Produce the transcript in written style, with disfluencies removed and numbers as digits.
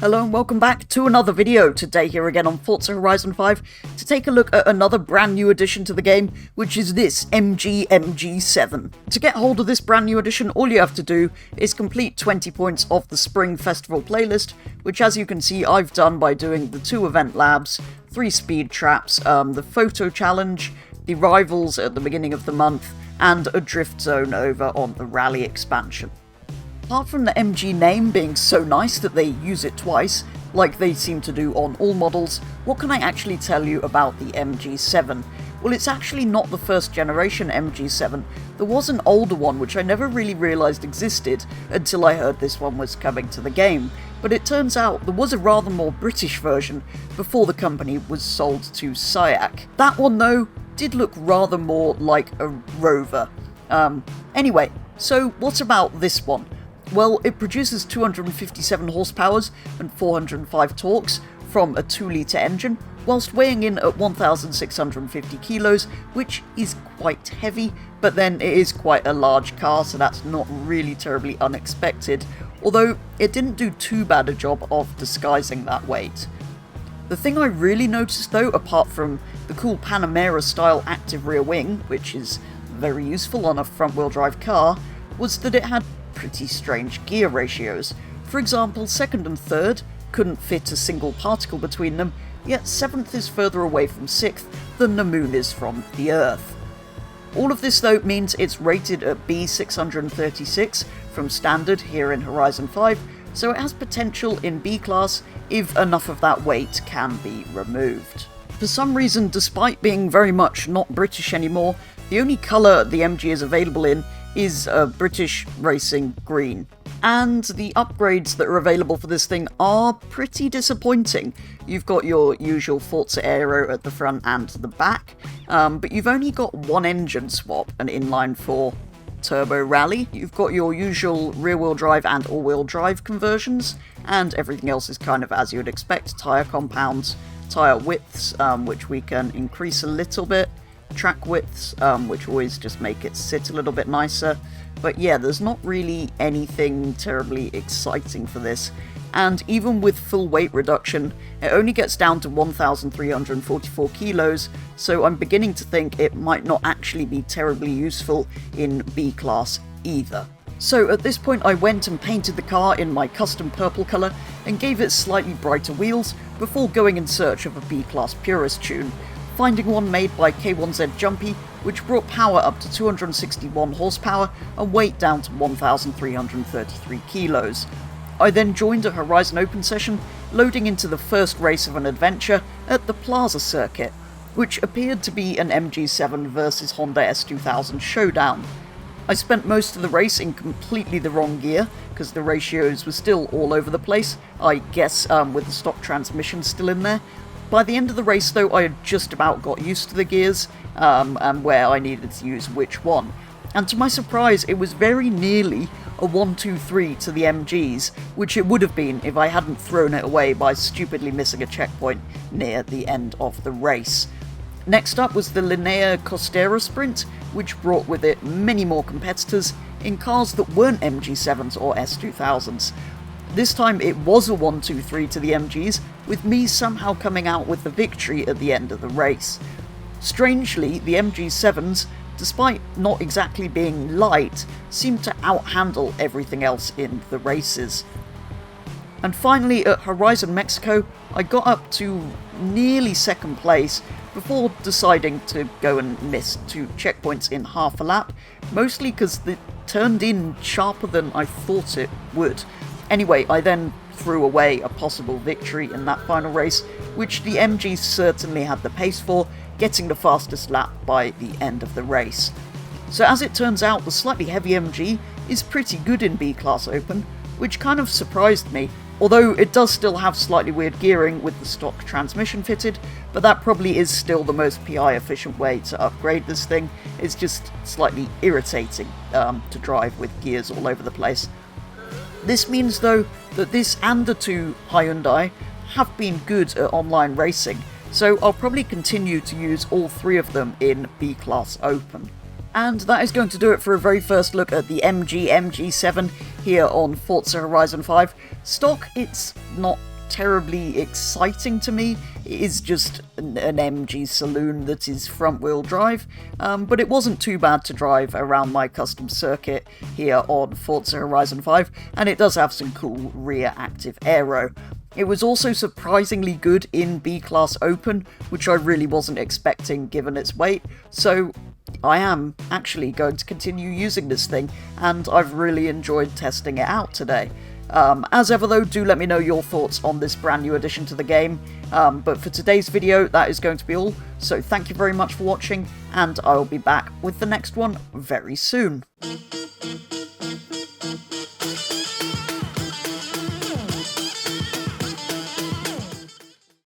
Hello and welcome back to another video. Today here again on Forza Horizon 5 to take a look at another brand new addition to the game, which is this MG7. To get hold of this brand new addition, all you have to do is complete 20 points of the Spring Festival playlist, which as you can see I've done by doing the 2 event labs, 3 speed traps, the photo challenge, the rivals at the beginning of the month, and a drift zone over on the rally expansion. Apart from the MG name being so nice that they use it twice, like they seem to do on all models, what can I actually tell you about the MG7? Well, it's actually not the first generation MG7. There was an older one which I never really realised existed until I heard this one was coming to the game, but it turns out there was a rather more British version before the company was sold to SIAC. That one though did look rather more like a Rover. Anyway, so what about this one? Well, it produces 257 horsepower and 405 torques from a 2-litre engine, whilst weighing in at 1,650 kilos, which is quite heavy, but then it is quite a large car, so that's not really terribly unexpected, although it didn't do too bad a job of disguising that weight. The thing I really noticed though, apart from the cool Panamera style active rear wing, which is very useful on a front-wheel drive car, was that it had pretty strange gear ratios. For example, 2nd and 3rd couldn't fit a single particle between them, yet 7th is further away from 6th than the moon is from the Earth. All of this though means it's rated at B636 from standard here in Horizon 5, so it has potential in B class if enough of that weight can be removed. For some reason, despite being very much not British anymore, the only colour the MG is available in is a British racing green. And the upgrades that are available for this thing are pretty disappointing. You've got your usual Forza Aero at the front and the back, but you've only got one engine swap, an inline-4 turbo rally. You've got your usual rear-wheel drive and all-wheel drive conversions, and everything else is kind of as you would expect. Tyre compounds, tyre widths, which we can increase a little bit, track widths, which always just make it sit a little bit nicer. But yeah, there's not really anything terribly exciting for this. And even with full weight reduction, it only gets down to 1,344 kilos, so I'm beginning to think it might not actually be terribly useful in B class either. So at this point I went and painted the car in my custom purple colour and gave it slightly brighter wheels before going in search of a B class purist tune, finding one made by K1Z Jumpy, which brought power up to 261 horsepower and weight down to 1,333 kilos. I then joined a Horizon Open session, loading into the first race of an adventure at the Plaza circuit, which appeared to be an MG7 versus Honda S2000 showdown. I spent most of the race in completely the wrong gear, because the ratios were still all over the place, I guess with the stock transmission still in there. By the end of the race though, I had just about got used to the gears, and where I needed to use which one. And to my surprise, it was very nearly a 1-2-3 to the MGs, which it would have been if I hadn't thrown it away by stupidly missing a checkpoint near the end of the race. Next up was the Linea Costera Sprint, which brought with it many more competitors in cars that weren't MG7s or S2000s. This time it was a 1-2-3 to the MGs, with me somehow coming out with the victory at the end of the race. Strangely, the MG7s, despite not exactly being light, seemed to outhandle everything else in the races. And finally, at Horizon Mexico, I got up to nearly 2nd place before deciding to go and miss 2 checkpoints in half a lap, mostly because it turned in sharper than I thought it would. Anyway, I then threw away a possible victory in that final race, which the MG certainly had the pace for, getting the fastest lap by the end of the race. So as it turns out, the slightly heavy MG is pretty good in B Class Open, which kind of surprised me, although it does still have slightly weird gearing with the stock transmission fitted, but that probably is still the most PI efficient way to upgrade this thing. It's just slightly irritating to drive with gears all over the place. This means though that this and the 2 Hyundai have been good at online racing, so I'll probably continue to use all 3 of them in B Class Open. And that is going to do it for a very first look at the MG7 here on Forza Horizon 5. Stock, it's not terribly exciting to me. It is just an MG saloon that is front-wheel drive, but it wasn't too bad to drive around my custom circuit here on Forza Horizon 5, and it does have some cool rear active aero. It was also surprisingly good in B-Class Open, which I really wasn't expecting given its weight, so I am actually going to continue using this thing, and I've really enjoyed testing it out today. As ever though, do let me know your thoughts on this brand new addition to the game, but for today's video that is going to be all, so thank you very much for watching, and I will be back with the next one very soon.